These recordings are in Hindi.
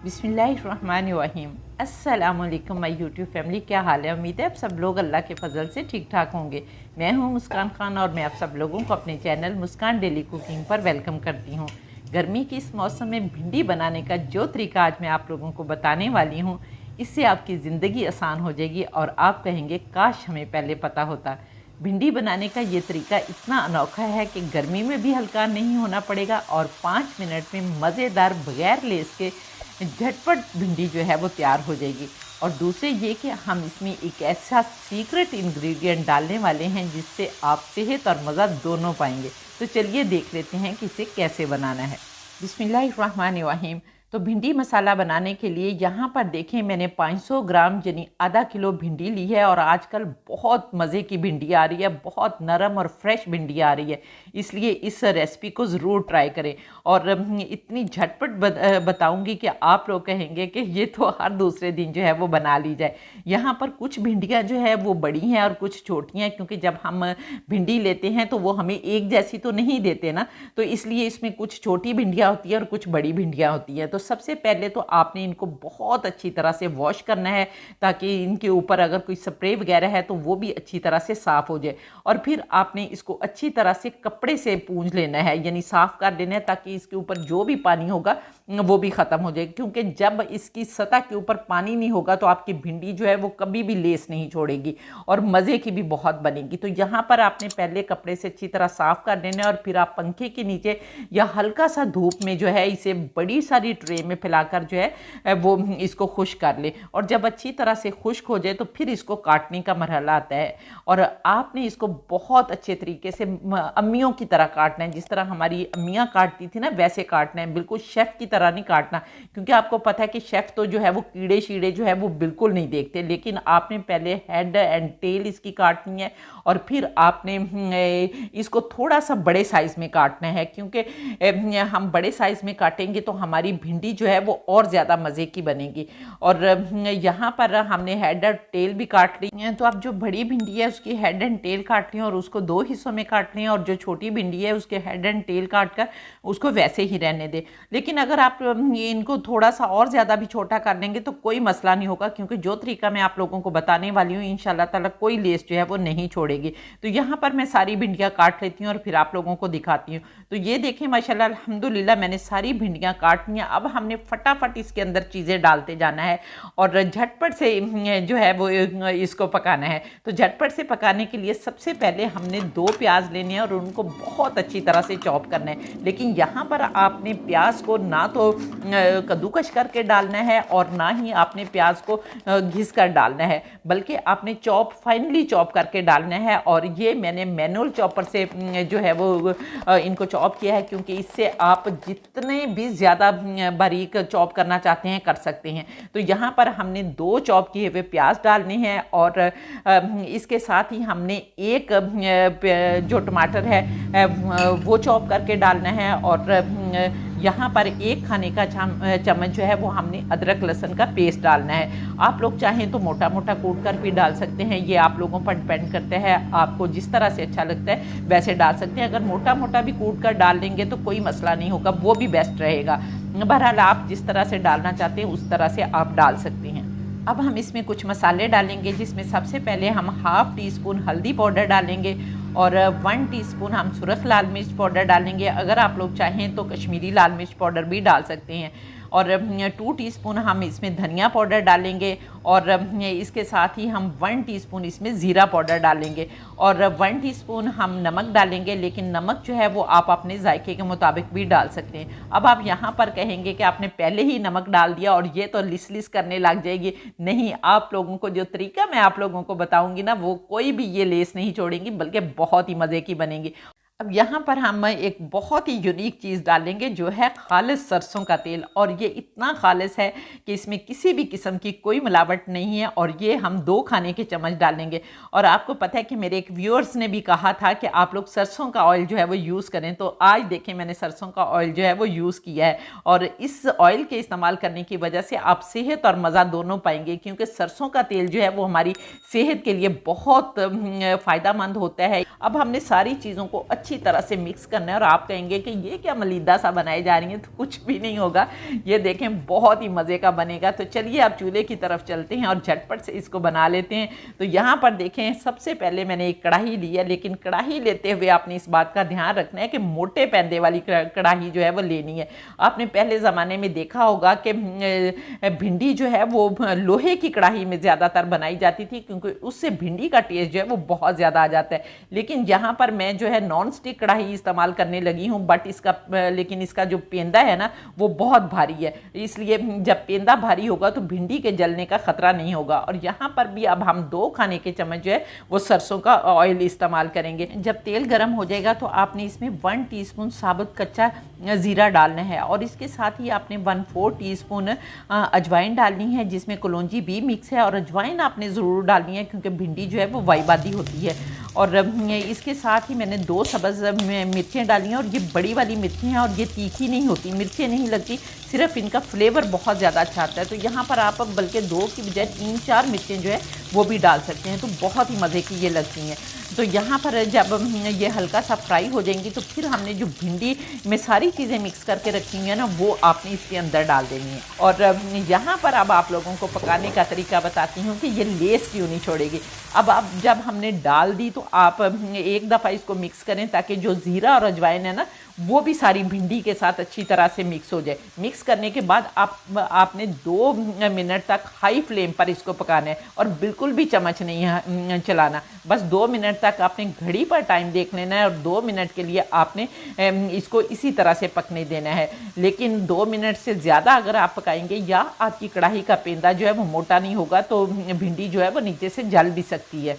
बिस्मिल्लाहिर्रहमानिर्रहीम। अस्सलाम वालेकुम माय यूट्यूब फैमिली, क्या हाल है। उम्मीद है आप सब लोग अल्लाह के फजल से ठीक ठाक होंगे। मैं हूं मुस्कान खान और मैं आप सब लोगों को अपने चैनल मुस्कान डेली कुकिंग पर वेलकम करती हूं। गर्मी के इस मौसम में भिंडी बनाने का जो तरीका आज मैं आप लोगों को बताने वाली हूँ, इससे आपकी ज़िंदगी आसान हो जाएगी और आप कहेंगे काश हमें पहले पता होता। भिंडी बनाने का ये तरीका इतना अनोखा है कि गर्मी में भी हल्का नहीं होना पड़ेगा और 5 मिनट में मज़ेदार बगैर लेस के झटपट भिंडी जो है वो तैयार हो जाएगी। और दूसरे ये कि हम इसमें एक ऐसा सीक्रेट इंग्रेडिएंट डालने वाले हैं जिससे आप सेहत और मज़ा दोनों पाएंगे। तो चलिए देख लेते हैं कि इसे कैसे बनाना है। बिस्मिल्लाहिर्रहमानिर्रहीम। तो भिंडी मसाला बनाने के लिए यहाँ पर देखें मैंने 500 ग्राम यानी आधा किलो भिंडी ली है। और आजकल बहुत मज़े की भिंडी आ रही है, बहुत नरम और फ्रेश भिंडी आ रही है, इसलिए इस रेसिपी को ज़रूर ट्राई करें। और इतनी झटपट बताऊंगी कि आप लोग कहेंगे कि ये तो हर दूसरे दिन जो है वो बना ली जाए। यहाँ पर कुछ भिंडियाँ जो है वो बड़ी हैं और कुछ छोटी हैं, क्योंकि जब हम भिंडी लेते हैं तो वो हमें एक जैसी तो नहीं देते ना, तो इसलिए इसमें कुछ छोटी भिंडियाँ होती हैं और कुछ बड़ी भिंडियाँ होती हैं। तो सबसे पहले तो आपने इनको बहुत अच्छी तरह से वॉश करना है ताकि इनके ऊपर अगर कोई स्प्रे वगैरह है तो वो भी अच्छी तरह से साफ़ हो जाए। और फिर आपने इसको अच्छी तरह से कपड़े से पूंछ लेना है, यानी साफ़ कर लेना है, ताकि इसके ऊपर जो भी पानी होगा वो भी ख़त्म हो जाए। क्योंकि जब इसकी सतह के ऊपर पानी नहीं होगा तो आपकी भिंडी जो है वो कभी भी लेस नहीं छोड़ेगी और मज़े की भी बहुत बनेगी। तो यहाँ पर आपने पहले कपड़े से अच्छी तरह साफ़ कर लेना है और फिर आप पंखे के नीचे या हल्का सा धूप में जो है इसे बड़ी सारी ट्रे में फैलाकर जो है वो इसको खुश्क कर ले। और जब अच्छी तरह से खुश्क हो जाए तो फिर इसको काटने का मरहला आता है। और आपने इसको बहुत अच्छे तरीके से अम्मियों की तरह काटना है, जिस तरह हमारी अम्मियाँ काटती थी ना वैसे काटना है, बिल्कुल शेफ़ की तरह नहीं काटना। क्योंकि आपको पता है कि शेफ़ तो जो है वो कीड़े शीड़े जो है वो बिल्कुल नहीं देखते, लेकिन आपने पहले हेड एंड टेल इसकी काटनी है और फिर आपने इसको थोड़ा सा बड़े साइज़ में काटना है। क्योंकि हम बड़े साइज़ में काटेंगे तो हमारी भिंडी जो है वो और ज़्यादा मज़े की बनेगी। और यहाँ पर हमने हेड और टेल भी काट ली है। तो आप जो बड़ी भिंडी है उसकी हेड एंड टेल काट लें और उसको 2 हिस्सों में काट लें, और जो छोटी भिंडी है उसके हेड एंड टेल काट कर उसको वैसे ही रहने दें। लेकिन अगर आप इनको थोड़ा सा और ज़्यादा भी छोटा कर लेंगे तो कोई मसला नहीं होगा, क्योंकि जो तरीका मैं आप लोगों को बताने वाली हूँ इंशाल्लाह ताला कोई लेस जो है वो नहीं छोड़ेगी। तो यहाँ पर मैं सारी भिंडियाँ काट लेती हूँ और फिर आप लोगों को दिखाती हूँ। तो ये देखें माशाल्लाह अल्हम्दुलिल्लाह मैंने सारी भिंडियाँ काट ली हैं। अब हमने फटाफट इसके अंदर चीज़ें डालते जाना है और झटपट से जो है वो इसको पकाना है। तो झटपट से पकाने के लिए सबसे पहले हमने 2 प्याज लेने हैं और उनको बहुत अच्छी तरह से चॉप करना है। लेकिन यहाँ पर आपने प्याज को ना तो कद्दूकश करके डालना है और ना ही आपने प्याज को घिस कर डालना है, बल्कि आपने फाइनली चॉप करके डालना है। और ये मैंने मैनुअल चॉपर से जो है वो इनको चॉप किया है, क्योंकि इससे आप जितने भी ज़्यादा बारीक चॉप करना चाहते हैं कर सकते हैं। तो यहाँ पर हमने 2 चॉप किए हुए प्याज डालने हैं और इसके साथ ही हमने एक जो टमाटर है वो चॉप करके डालना है। और यहाँ पर 1 खाने का चम्मच जो है वो हमने अदरक लहसुन का पेस्ट डालना है। आप लोग चाहें तो मोटा मोटा कूट कर भी डाल सकते हैं, ये आप लोगों पर डिपेंड करता है, आपको जिस तरह से अच्छा लगता है वैसे डाल सकते हैं। अगर मोटा मोटा भी कूट कर डाल लेंगे तो कोई मसला नहीं होगा, वो भी बेस्ट रहेगा। बहरहाल आप जिस तरह से डालना चाहते हैं उस तरह से आप डाल सकते हैं। अब हम इसमें कुछ मसाले डालेंगे, जिसमें सबसे पहले हम ½ टीस्पून हल्दी पाउडर डालेंगे और 1 टीस्पून हम सुरख लाल मिर्च पाउडर डालेंगे। अगर आप लोग चाहें तो कश्मीरी लाल मिर्च पाउडर भी डाल सकते हैं। और 2 टीस्पून हम इसमें धनिया पाउडर डालेंगे और इसके साथ ही हम 1 टीस्पून इसमें ज़ीरा पाउडर डालेंगे और 1 टीस्पून हम नमक डालेंगे। लेकिन नमक जो है वो आप अपने जायके के मुताबिक भी डाल सकते हैं। अब आप यहाँ पर कहेंगे कि आपने पहले ही नमक डाल दिया और ये तो लिस करने लग जाएगी। नहीं, आप लोगों को जो तरीका मैं आप लोगों को बताऊँगी ना वो कोई भी ये लेस नहीं छोड़ेंगी, बल्कि बहुत ही मज़े की बनेगी। अब यहाँ पर हम एक बहुत ही यूनिक चीज़ डालेंगे जो है खालिस सरसों का तेल। और ये इतना खालिस है कि इसमें किसी भी किस्म की कोई मिलावट नहीं है। और ये हम 2 खाने के चम्मच डालेंगे। और आपको पता है कि मेरे एक व्यूअर्स ने भी कहा था कि आप लोग सरसों का ऑयल जो है वो यूज़ करें, तो आज देखें मैंने सरसों का ऑयल जो है वो यूज़ किया है। और इस ऑयल के इस्तेमाल करने की वजह से आप सेहत और मज़ा दोनों पाएंगे, क्योंकि सरसों का तेल जो है वो हमारी सेहत के लिए बहुत फ़ायदेमंद होता है। अब हमने सारी चीज़ों को अच्छी तरह से मिक्स करना है। और आप कहेंगे कि ये क्या मलीदा सा बनाए जा रही हैं, तो कुछ भी नहीं होगा, ये देखें बहुत ही मज़े का बनेगा। तो चलिए आप चूल्हे की तरफ चलते हैं और झटपट से इसको बना लेते हैं। तो यहाँ पर देखें सबसे पहले मैंने एक कढ़ाई ली है, लेकिन कढ़ाई लेते हुए आपने इस बात का ध्यान रखना है कि मोटे पैंदे वाली कढ़ाई जो है वो लेनी है। आपने पहले ज़माने में देखा होगा कि भिंडी जो है वो लोहे की कढ़ाई में ज़्यादातर बनाई जाती थी, क्योंकि उससे भिंडी का टेस्ट जो है वो बहुत ज़्यादा आ जाता है। लेकिन यहाँ पर मैं जो है नॉन स्टिक कढ़ाई इस्तेमाल करने लगी हूँ, बट लेकिन इसका जो पेंदा है ना वो बहुत भारी है, इसलिए जब पेंदा भारी होगा तो भिंडी के जलने का खतरा नहीं होगा। और यहाँ पर भी अब हम 2 खाने के चम्मच जो है वो सरसों का ऑयल इस्तेमाल करेंगे। जब तेल गर्म हो जाएगा तो आपने इसमें 1 टीस्पून साबुत कच्चा ज़ीरा डालना है, और इसके साथ ही आपने 1/4 टीस्पून अजवाइन डालनी है, जिसमें कलौंजी भी मिक्स है। और अजवाइन आपने ज़रूर डालनी है क्योंकि भिंडी जो है वो वाइबादी होती है। और इसके साथ ही मैंने 2 सब्ज़ मिर्चें डाली हैं, और ये बड़ी वाली मिर्ची हैं और ये तीखी नहीं होती, मिर्चें नहीं लगती, सिर्फ इनका फ्लेवर बहुत ज़्यादा अच्छा आता है। तो यहाँ पर आप बल्कि 2 की बजाय 3-4 मिर्चें जो है वो भी डाल सकते हैं, तो बहुत ही मज़े की ये लगती हैं। तो यहाँ पर जब ये हल्का सा फ्राई हो जाएंगी तो फिर हमने जो भिंडी में सारी चीज़ें मिक्स करके रखी हुई हैं ना वो आपने इसके अंदर डाल देनी है। और यहाँ पर अब आप लोगों को पकाने का तरीका बताती हूँ कि ये लेस क्यों नहीं छोड़ेगी। अब आप जब हमने डाल दी तो आप एक दफ़ा इसको मिक्स करें ताकि जो ज़ीरा और अजवाइन है ना वो भी सारी भिंडी के साथ अच्छी तरह से मिक्स हो जाए। मिक्स करने के बाद आपने 2 मिनट तक हाई फ्लेम पर इसको पकाना है, और बिल्कुल भी चम्मच नहीं चलाना। बस 2 मिनट तक आपने घड़ी पर टाइम देख लेना है, और 2 मिनट के लिए आपने इसको इसी तरह से पकने देना है। लेकिन 2 मिनट से ज़्यादा अगर आप पकाएंगे या आपकी कढ़ाई का पेंदा जो है वो मोटा नहीं होगा तो भिंडी जो है वो नीचे से जल भी सकती है।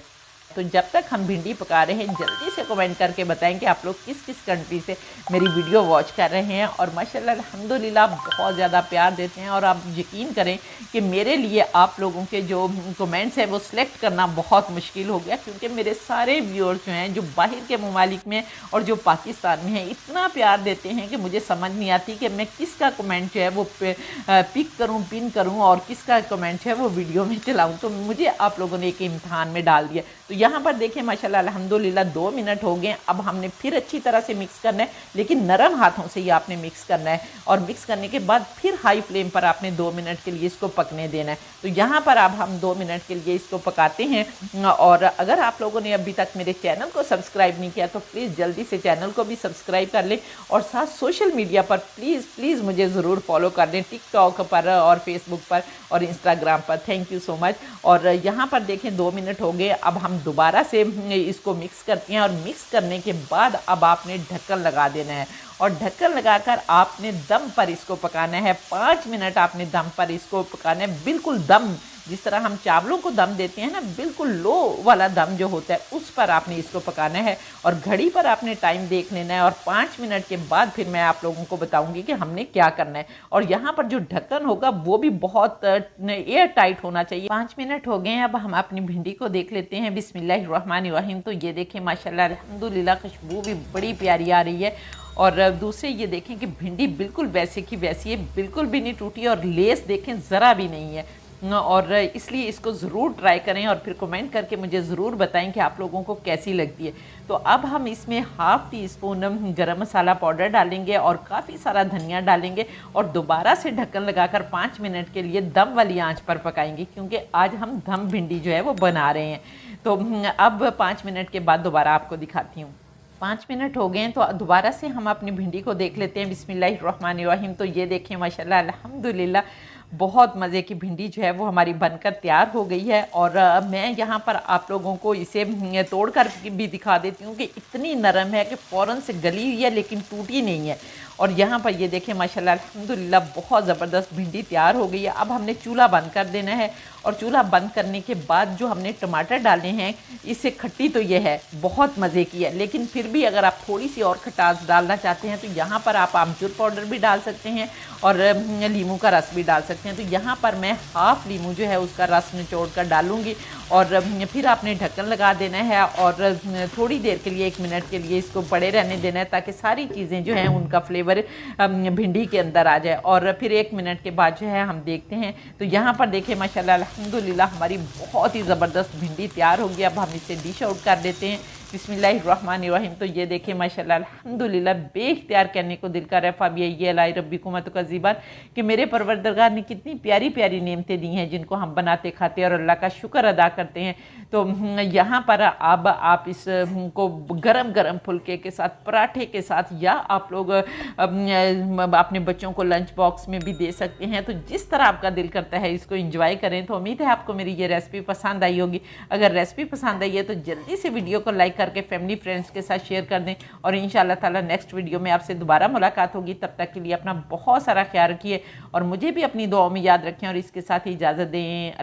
तो जब तक हम भिंडी पका रहे हैं जल्दी से कमेंट करके बताएं कि आप लोग किस किस कंट्री से मेरी वीडियो वॉच कर रहे हैं। और माशाल्लाह अल्हम्दुलिल्लाह बहुत ज़्यादा प्यार देते हैं, और आप यकीन करें कि मेरे लिए आप लोगों के जो कमेंट्स हैं वो सिलेक्ट करना बहुत मुश्किल हो गया, क्योंकि मेरे सारे व्यूअर्स जो हैं जो बाहर के ममालिक में और जो पाकिस्तान में हैं इतना प्यार देते हैं कि मुझे समझ नहीं आती कि मैं किसका कमेंट जो है वो पिक करूँ, पिन करूँ, और किसका कमेंट जो है वो वीडियो में चलाऊँ। तो मुझे आप लोगों ने एक इम्तहान में डाल दिया। तो यहाँ पर देखें माशाल्लाह अल्हम्दुलिल्लाह 2 मिनट हो गए। अब हमने फिर अच्छी तरह से मिक्स करना है, लेकिन नरम हाथों से ही आपने मिक्स करना है, और मिक्स करने के बाद फिर हाई फ्लेम पर आपने 2 मिनट के लिए इसको पकने देना है। तो यहाँ पर अब हम 2 मिनट के लिए इसको पकाते हैं। और अगर आप लोगों ने अभी तक मेरे चैनल को सब्सक्राइब नहीं किया तो प्लीज़ जल्दी से चैनल को भी सब्सक्राइब कर लें, और साथ सोशल मीडिया पर प्लीज़ मुझे ज़रूर फॉलो कर लें, टिकटॉक पर और फेसबुक पर और इंस्टाग्राम पर। Thank you so much. और यहाँ पर देखें 2 मिनट हो गए। अब हम दोबारा से इसको मिक्स करते हैं, और मिक्स करने के बाद अब आपने ढक्कन लगा देना है, और ढक्कन लगाकर आपने दम पर इसको पकाना है। 5 मिनट आपने दम पर इसको पकाना है, बिल्कुल दम जिस तरह हम चावलों को दम देते हैं ना, बिल्कुल लो वाला दम जो होता है उस पर आपने इसको पकाना है। और घड़ी पर आपने टाइम देख लेना है, और 5 मिनट के बाद फिर मैं आप लोगों को बताऊंगी कि हमने क्या करना है। और यहाँ पर जो ढक्कन होगा वो भी बहुत एयर टाइट होना चाहिए। 5 मिनट हो गए हैं। अब हम अपनी भिंडी को देख लेते हैं। बिस्मिल्लाहिर्रहमानिर्रहीम। तो ये देखें माशाल्लाह अल्हम्दुलिल्लाह खुशबू भी बड़ी प्यारी आ रही है। और दूसरे ये देखें कि भिंडी बिल्कुल वैसे की वैसी है, बिल्कुल भी नहीं टूटी, और लेस देखें ज़रा भी नहीं है। और इसलिए इसको ज़रूर ट्राई करें, और फिर कमेंट करके मुझे ज़रूर बताएं कि आप लोगों को कैसी लगती है। तो अब हम इसमें 1/2 टीस्पून गरम मसाला पाउडर डालेंगे, और काफ़ी सारा धनिया डालेंगे, और दोबारा से ढक्कन लगाकर 5 मिनट के लिए दम वाली आंच पर पकाएंगे, क्योंकि आज हम दम भिंडी जो है वो बना रहे हैं। तो अब 5 मिनट के बाद दोबारा आपको दिखाती हूँ। 5 मिनट हो गए हैं। तो दोबारा से हम अपनी भिंडी को देख लेते हैं। बिस्मिल्लाहिर्रहमानिर्रहीम। तो ये देखें माशाल्लाह अल्हम्दुलिल्लाह बहुत मज़े की भिंडी जो है वो हमारी बनकर तैयार हो गई है। और मैं यहाँ पर आप लोगों को इसे तोड़ कर भी दिखा देती हूँ कि इतनी नरम है कि फ़ौरन से गली हुई है लेकिन टूटी नहीं है। और यहाँ पर ये देखें माशाल्लाह अल्हम्दुलिल्लाह बहुत ज़बरदस्त भिंडी तैयार हो गई है। अब हमने चूल्हा बंद कर देना है, और चूल्हा बंद करने के बाद जो हमने टमाटर डाले हैं, इससे खट्टी तो ये है बहुत मज़े की है, लेकिन फिर भी अगर आप थोड़ी सी और खटास डालना चाहते हैं तो यहाँ पर आप आमचूर पाउडर भी डाल सकते हैं, और लीमू का रस भी डाल सकते हैं। तो यहाँ पर मैं 1/2 लीमू जो है उसका रस निचोड़ कर डालूँगी, और फिर आपने ढक्कन लगा देना है, और थोड़ी देर के लिए 1 मिनट के लिए इसको पड़े रहने देना है, ताकि सारी चीज़ें जो हैं उनका फ्लेवर भिंडी के अंदर आ जाए। और फिर 1 मिनट के बाद जो है हम देखते हैं। तो यहाँ पर देखिए माशाल्लाह अल्हम्दुलिल्लाह हमारी बहुत ही ज़बरदस्त भिंडी तैयार हो गई। अब हम इसे डिश आउट कर देते हैं। बिस्मिल्लाहिर्रहमानिर्रहीम। तो ये देखिए माशाल्लाह अल्हम्दुलिल्लाह बेख्तियार कहने को दिल कर रहा है फ़ाबिया लाई रब्बिकुम तुकज़्ज़िबान कि मेरे परवरदिगार ने कितनी प्यारी प्यारी नेमतें दी हैं जिनको हम बनाते खाते और अल्लाह का शुक्र अदा करते हैं। तो यहाँ पर अब आप इसको गरम गरम फुल्के के साथ, पराठे के साथ, या आप लोग अपने बच्चों को लंच बॉक्स में भी दे सकते हैं। तो जिस तरह आपका दिल करता है इसको एंजॉय करें। तो उम्मीद है आपको मेरी ये रेसिपी पसंद आई होगी। अगर रेसिपी पसंद आई है तो जल्दी से वीडियो को लाइक करके फैमिली फ्रेंड्स के साथ शेयर कर दें और इंशाल्लाह ताला नेक्स्ट वीडियो में आपसे दोबारा मुलाकात होगी। तब तक के लिए अपना बहुत सारा ख्याल रखिए और मुझे भी अपनी दुआओं में याद रखें और इसके साथ ही इजाज़त दें।